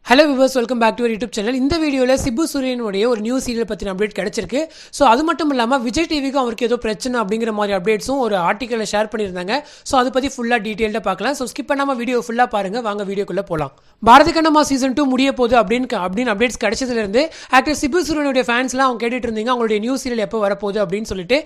Hello viewers, welcome back to our YouTube channel. இந்த வீடியோவில் சிபு சூரியனுடைய ஒரு நியூ சீரியல் பற்றின அப்டேட் கிடச்சிருக்கு. ஸோ அது மட்டும் இல்லாமல் விஜய் டிவிக்கும் அவருக்கு ஏதோ பிரச்சனை அப்படிங்கிற மாதிரி அப்டேட்ஸும் ஒரு ஆர்டிக்கலில் ஷேர் பண்ணியிருந்தாங்க. ஸோ அதை பற்றி ஃபுல்லாக டீட்டெயில்டாக பார்க்கலாம். ஸோ ஸ்கிப் பண்ணாமல் வீடியோ ஃபுல்லாக பாருங்கள். வாங்க வீடியோக்குள்ளே போகலாம். பாரதி கண்ணம்மா சீசன் 2 முடிய போகுது அப்படின்னு அப்டேட்ஸ் கிடைச்சதுலேருந்து ஆக்டர் சிபு சூரியனுடைய ஃபேன்ஸ்லாம் அவங்க கேட்டுட்டு இருந்தீங்க அவங்களுடைய நியூ சீரியல் எப்போ வரப்போகுது அப்படின்னு சொல்லிட்டு.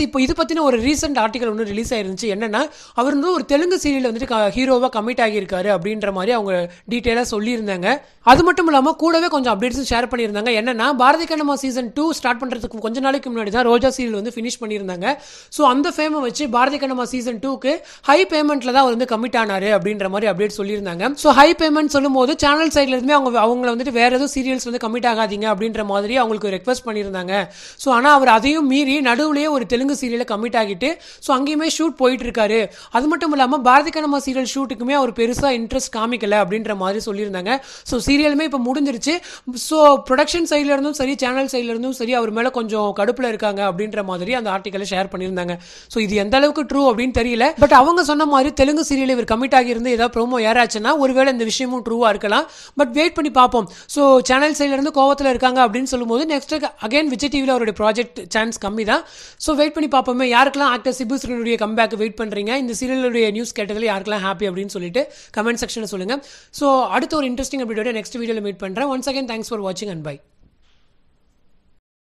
இப்போ இது பற்றின ஒரு ரீசெண்ட் ஆர்டிக்கல் ஒன்று ரிலீஸ் ஆயிருந்துச்சு. என்னன்னா, அவர் வந்து ஒரு தெலுங்கு சீரியல் வந்துட்டு ஹீரோவாக கமிட் ஆகியிருக்காரு அப்படின்ற மாதிரி அவங்க டீட்டெயிலாக சொல்லியிருந்தாங்க. அது மட்டும் இல்லாமல் கூடவே கொஞ்சம் அப்டேட்ஸும் ஷேர் பண்ணியிருந்தாங்க. என்னன்னா, பாரதி கண்ணம்மா சீசன் 2 ஸ்டார்ட் பண்ணுறதுக்கு கொஞ்ச நாளைக்கு முன்னாடி தான் ரோஜா சீரியல் வந்து ஃபினிஷ் பண்ணியிருந்தாங்க. ஸோ அந்த ஃபேமை வச்சு பாரதி கண்ணம்மா சீசன் 2க்கு ஹை பேமெண்ட்டில் தான் அவர் வந்து கமிட் ஆனார் அப்படின்ற மாதிரி அப்டேட் சொல்லியிருந்தாங்க. ஸோ ஹை பேமெண்ட் சொல்லும் போது சேனல் சைட்ல இருந்துமே அவங்கள வந்துட்டு வேற ஏதோ சீரியல்ஸ் வந்து கமிட் ஆகாதீங்க அப்படின்ற மாதிரி அவங்களுக்கு ரெக்வஸ்ட் பண்ணியிருந்தாங்க. ஸோ ஆனால் அவர் அதையும் மீறி நடுவுலேயே ஒரு தெலுங்கு சீரியலை கமிட் ஆகிட்டு ஸோ அங்கேயுமே ஷூட் போயிட்டு இருக்காரு. அது மட்டும் இல்லாமல் பாரதி கண்ணம்மா சீரியல் ஷூட்டுக்குமே அவர் பெருசாக இன்ட்ரெஸ்ட் காமிக்கல அப்படின்ற மாதிரி சொல்லியிருந்தாங்க. ஸோ சீரியலுமே இப்போ முடிஞ்சிருச்சு. ஸோ ப்ரொடக்ஷன் சைட்ல இருந்தும் சரி, சேனல் சைட்ல இருந்தும் சரி, அவர் மேலே கொஞ்சம் கடுப்பில் இருக்காங்க அப்படின்ற மாதிரி அந்த ஆர்டிக்கலை ஷேர் பண்ணியிருந்தாங்க. ஸோ இது எந்த அளவுக்கு ட்ரூ அப்படின்னு தெரியல. பட் அவங்க சொன்ன மாதிரி தெலுங்கு சீரியல் இவர் கமிட் ஆகியிருந்து ஏதாவது ப்ரோமோ ஏறாச்சுன்னா ஒருவேளை இந்த விஷயமும் ட்ரூவாக இருக்கலாம். பட் வெயிட் பண்ணி பார்ப்போம். ஸோ சேனல் சைட்ல இருந்து கோவத்தில் இருக்காங்க அப்படின்னு சொல்லும்போது நெக்ஸ்ட் அகைன் விஜய் டிவியில் அவருடைய ப்ராஜெக்ட் சான்ஸ் கம்மி தான். ஸோ வெயிட் பண்ணி பார்ப்போமே. யாருக்கெல்லாம் ஆக்டர் சிபு சூரியனுடைய கம்பேக் வெயிட் பண்ணுறீங்க, இந்த சீரியலுடைய நியூஸ் கேட்டதில் யாருக்கெல்லாம் ஹாப்பி அப்படின்னு சொல்லிட்டு கமெண்ட் செக்ஷனில் சொல்லுங்கள். ஸோ அடுத்த ஒரு இன்ட்ரெஸ்டிங் அப்டேட்டோட நெக்ஸ்ட் வீடியோவில் மீட் பண்ணுறேன். ஒன்ஸ் அகைன் தேங்க்ஸ் ஃபார் வாட்சிங் அண்ட் பை.